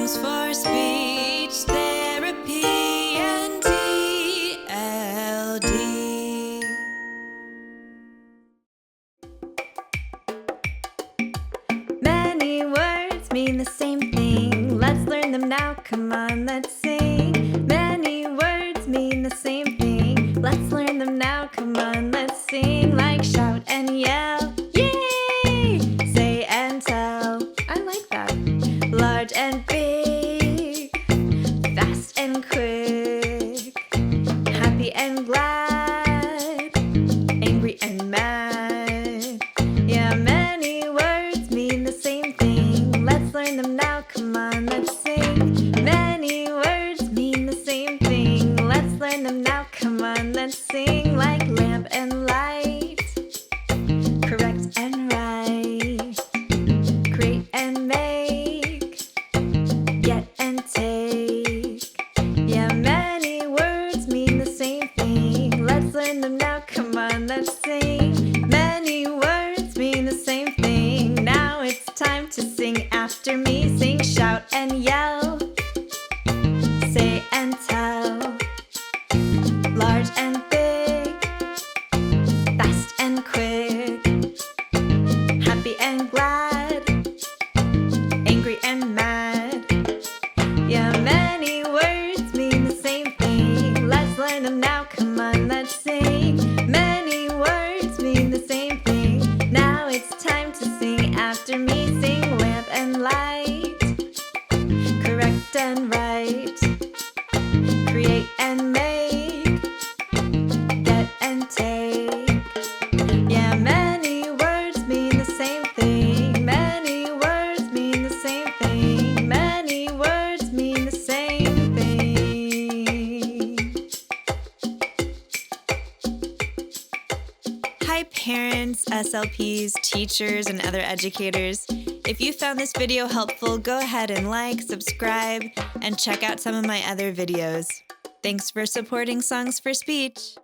songs for speech therapy and ELD. Many words mean the same thing. Let's learn them now. Come on, let's sing. Many words mean the same thing. Let's learn them now. Come on, let's sing. Like shout and yell. Yay! Say and tell. I like that. Large and big. Fast and quick. Happy and glad. Angry and mad. Yeah, many words mean the same thing. Let's learn them now. Come on, let's sing. Many words mean the same thing. Let's learn them now. Come on, let's sing. Like lamp and light. Correct and right. Create and make. Get and take. Yeah, many words mean the same thing. Let's learn them now. Come on, let's sing. Many words mean the same thing. Now it's time to sing after me. Sing, shout, and yell. Say and tell. Large and big. Fast and quick. Happy and glad. Angry and mad. Yeah, many words mean the same thing. Let's learn them now. Come on, let's sing. Many words mean the same thing. Now it's time to sing after me. Sing lamp and light. Correct and right. Create and make. Get and take. Yeah, many words mean the same thing. Many words mean the same thing. Many words mean the same thing. Hi parents, SLPs, teachers, and other educators. If you found this video helpful, go ahead and like, subscribe, and check out some of my other videos. Thanks for supporting Songs for Speech.